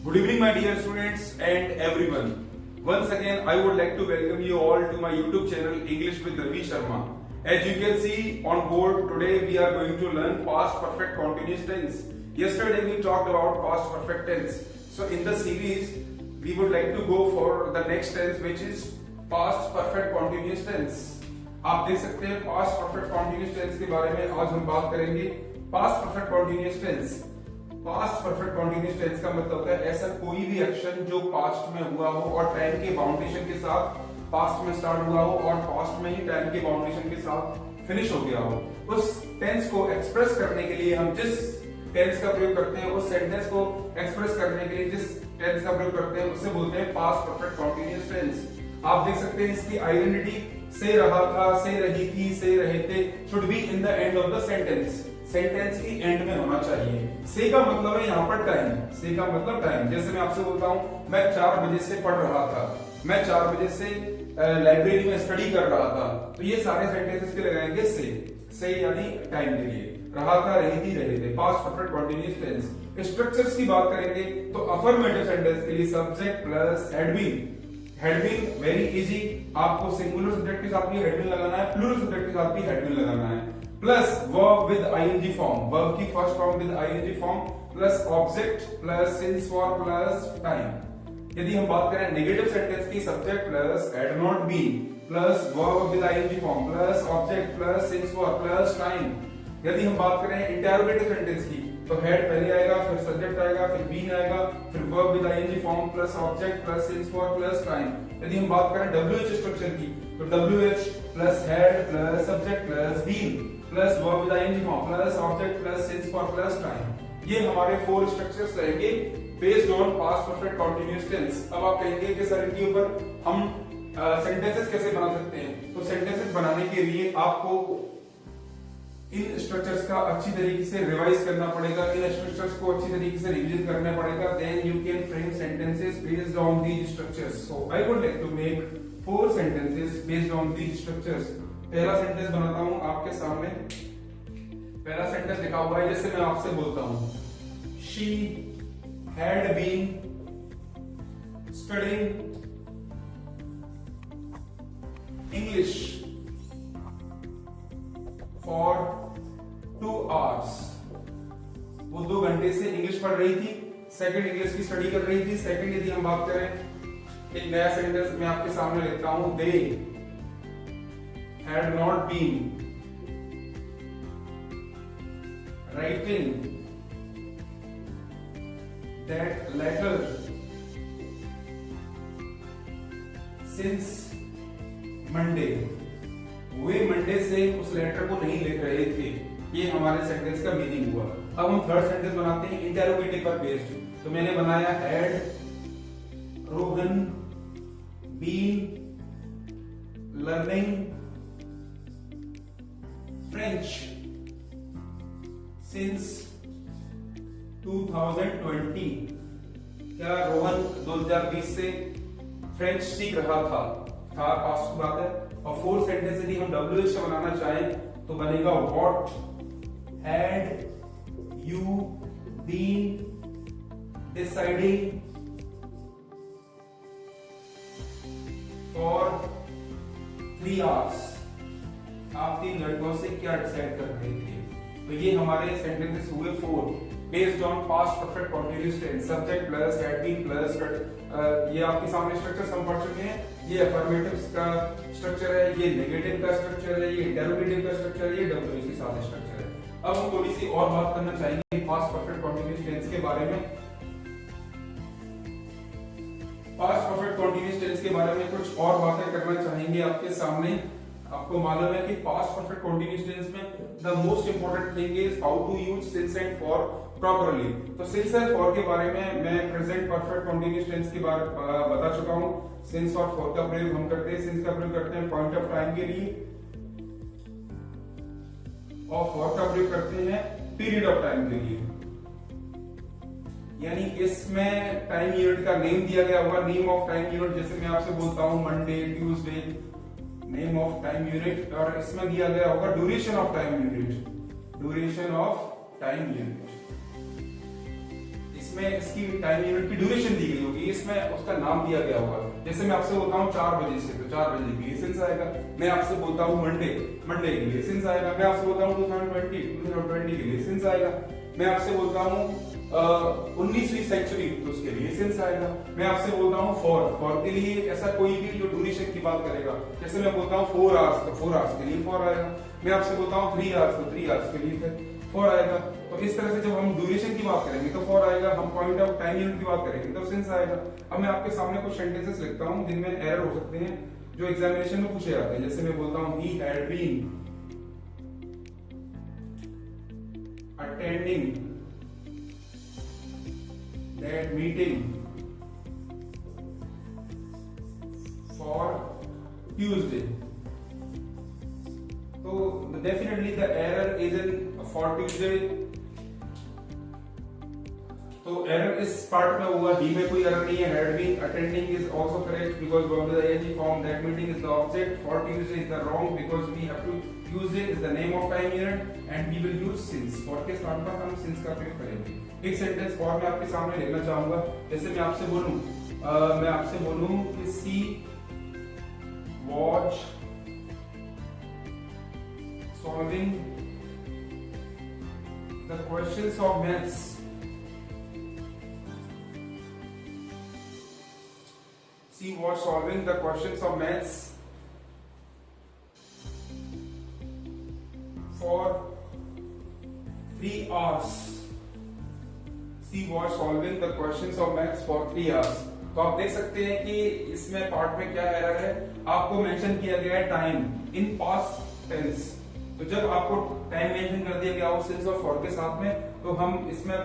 Good evening, my dear students and everyone. Once again, I would like to welcome you all to my YouTube channel English with Ravi Sharma. As you can see on board, today we are going to learn past perfect continuous tense. Yesterday we talked about past perfect tense. So in the series, we would like to go for the next tense, which is past perfect continuous tense. आप देख सकते हैं past perfect continuous tense के बारे में आज हम बात करेंगे. past perfect continuous tense. Past perfect continuous tense का मतलब होता है ऐसा कोई भी एक्शन जो पास्ट में हुआ हो और टाइम के बाउंडेशन के साथ पास्ट में स्टार्ट हुआ हो और पास्ट में ही टाइम के बाउंडेशन के साथ फिनिश हो गया हो. उस टेंस को एक्सप्रेस करने के लिए हम जिस टेंस का प्रयोग करते हैं, उस सेंटेंस को एक्सप्रेस करने के लिए जिस टेंस का प्रयोग करते हैं उसे बोलते हैं पास्ट परफेक्ट कॉन्टिन्यूअस टेंस. आप देख सकते हैं इसकी आइडेंटिटी से रहा था, से रही थी, से रहे थे should be in the end of the sentence. Sentence की एंड में होना चाहिए. से का मतलब है यहाँ पर टाइम. से का मतलब टाइम. जैसे मैं आपसे बोलता हूँ मैं 4 बजे से पढ़ रहा था, मैं 4 बजे से लाइब्रेरी में स्टडी कर रहा था, तो ये सारे सेंटेंसेस के लगाएंगे से यानी टाइम के लिए. रहा था, रही थी, रहे थे. Past perfect continuous tense. Structures की बात करेंगे तो अफर्मेटिव सेंटेंस के लिए subject plus had been. Had been very easy. आपको सिंगुलर सब्जेक्ट के साथ भी हैड बीन लगाना है, प्लूरल सब्जेक्ट के साथ भी हैड बीन लगाना है. Plus verb with ING form, verb की first form with ING form, plus object plus since for plus time. यदि हम बात करें नेगेटिव सेंटेंस की, subject plus had not been plus verb with ING form plus object plus since for plus time. यदि हम बात करें interrogative sentence की तो हैड पहले आएगा, फिर सब्जेक्ट आएगा, फिर बीन आएगा, फिर verb with ING form plus object plus since for plus time. यदि हम बात करें डब्ल्यूएच स्ट्रक्चर की तो WH plus had plus subject plus been plus verb with ING form plus object plus since for plus time. ये हमारे 4 structures रहेंगे based on past perfect continuous tense. अब आप कहेंगे कि सर इनके ऊपर हम सेंटेंसेस कैसे बना सकते हैं? तो सेंटेंसेस बनाने के लिए आपको इन स्ट्रक्चर्स का अच्छी तरीके से रिवाइज करना पड़ेगा, इन स्ट्रक्चर्स को अच्छी तरीके से रिवीजन करना पड़ेगा. Then you can frame sentences based on these structures. So I would like to make 4 sentences based on these structures. पहला सेंटेंस बनाता हूं आपके सामने. पहला सेंटेंस लिखा हुआ है, जैसे मैं आपसे बोलता हूं she had been studying English for 2 hours. वो 2 घंटे से इंग्लिश पढ़ रही थी, सेकंड इंग्लिश की स्टडी कर रही थी. सेकंड यदि हम बात करें, एक नया सेंटेंस मैं आपके सामने लिखता हूं, दे had not been writing that letter since Monday. Way Monday से उस लेटर को नहीं लिख रहे थे. ये हमारे सेंटेंस का मीनिंग हुआ. अब हम थर्ड सेंटेंस बनाते हैं इंटरोगेटिव पर बेस्ड. तो मैंने बनाया had Rohan been learning French since 2020. क्या रोहन 2020 से फ्रेंच सीख रहा था? पास्ट की बात है. और फोर्थ सेंटेंस यदि हम WH से बनाना चाहें तो बनेगा What had you been deciding for 3 hours? आप 3 घंटों से क्या डिसाइड कर रहे थे? तो ये हमारे सेंटेंसेस हुए 4 based on past perfect continuous tense. Subject plus had been plus ये आपके सामने स्ट्रक्चर्स हम पढ़ चुके हैं. ये अफर्मेटिव का स्ट्रक्चर है, ये नेगेटिव का स्ट्रक्चर है, ये इंटरोगेटिव का स्ट्रक्चर है, ये डब्ल्यूएच के साथ स्ट्रक्चर है. अब हम थोड़ी सी और बात करना चाहेंगे पास्ट परफेक्ट कॉन्टिन्यूअस टेंस के बारे में. पास्ट परफेक्ट कॉन्टिन्यूअस टेंस के बारे में कुछ और बातें करना चाहेंगे आपके सामने. आपको मालूम है कि पास्ट परफेक्ट कॉन्टिन्यूअस टेंस में the most important thing is how to use since and for properly. तो सिंस एंड फॉर के बारे में मैं प्रेजेंट परफेक्ट कॉन्टिन्यूअस टेंस के बारे बता चुका हूं. सिंस और फॉर का प्रयोग हम करते हैं. सिंस का प्रयोग करते हैं पॉइंट ऑफ टाइम के लिए और फॉर का प्रयोग करते हैं पीरियड ऑफ टाइम के लिए. यानी इसमें टाइम यूनिट का नेम दिया गया होगा, नेम ऑफ टाइम यूनिट. जैसे मैं आपसे बोलता हूं Monday, Tuesday, name of time unit. और इसमें दिया गया होगा duration of time unit, duration of time unit. इसमें इसकी टाइम यूनिट की ड्यूरेशन दी गई होगी, इसमें उसका नाम दिया गया होगा। जैसे मैं आपसे बोलता हूँ 4 बजे से, तो 4 बजे के लिए सिंस आएगा। मैं आपसे बोलता हूँ मंडे के लिए सिंस आएगा। मैं आपसे बोलता हूँ 2020 के लिए सिंस आएगा। मैं आपसे बोलता हूँ 19वीं सेंचुरी, तो उसके लिए सिंस आएगा। मैं आपसे बोलता हूँ फॉर के लिए ऐसा कोई भी जो ड्यूरेशन की बात करेगा, जैसे मैं बोलता हूँ 4 आवर्स, तो 4 आवर्स के लिए फॉर आएगा। मैं आपसे बोलता हूँ 3 आवर्स, तो 3 आवर्स के लिए फॉर आएगा। तो इस तरह से जब हम ड्यूरेशन की बात करेंगे तो फॉर आएगा, हम पॉइंट ऑफ टाइम यूनिट की बात करेंगे तो सिंस आएगा। अब मैं आपके सामने कुछ सेंटेंसेस लिखता हूँ जिनमें एरर हो सकते हैं, जो एग्जामिनेशन में पूछे जाते हैं। जैसे मैं बोलता हूँ he had been attending that meeting for Tuesday. तो definitely the error is in for Tuesday. तो एरर इस पार्ट में हुआ, ही में कोई एरर नहीं है। Had been attending is also correct because verb with ing form, that meeting is the object, for Tuesday is the wrong because we have to, Tuesday is the name of time unit and we will use since. For के साथ में हम since का प्रयोग करेंगे। एक sentence और मैं आपके सामने लिखना चाहूंगा। जैसे मैं आपसे बोलूं कि सी watch solving the questions of maths she was solving the questions of maths for 3 hours. she was solving the questions of maths for 3 hours. तो आप देख सकते हैं कि इसमें पार्ट में क्या एरर है। आपको मेंशन किया गया है टाइम इन पास्ट टेंस। तो जब आपको टाइम मेंशन कर दिया गया हो सिंस और फॉर के साथ में, तो हम इसमें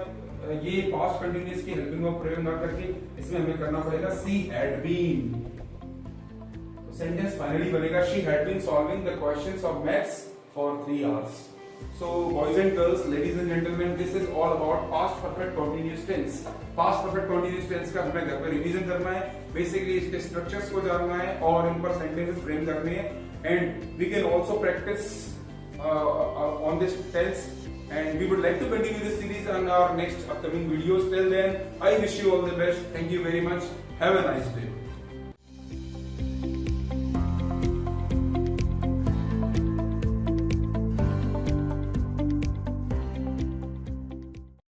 ये पास्ट कंटिन्यूअस की हेल्पिंग वर्ब प्रयोग ना करके इसमें हमें करना पड़ेगा सी हैड बीन। तो सेंटेंस फाइनली बनेगा she had been solving the questions of maths for 3 hours. So boys and girls, ladies and gentlemen, this is all about past perfect continuous tense. Past perfect continuous tense का हमें घर पर revision करना है, basically इसके structures को जानना है और इन पर सेंटेंसेस फ्रेम करने हैं। And we can also practise on this tense, and we would like to continue this series on our next upcoming videos. Till then, I wish you all the best. Thank you very much. Have a nice day.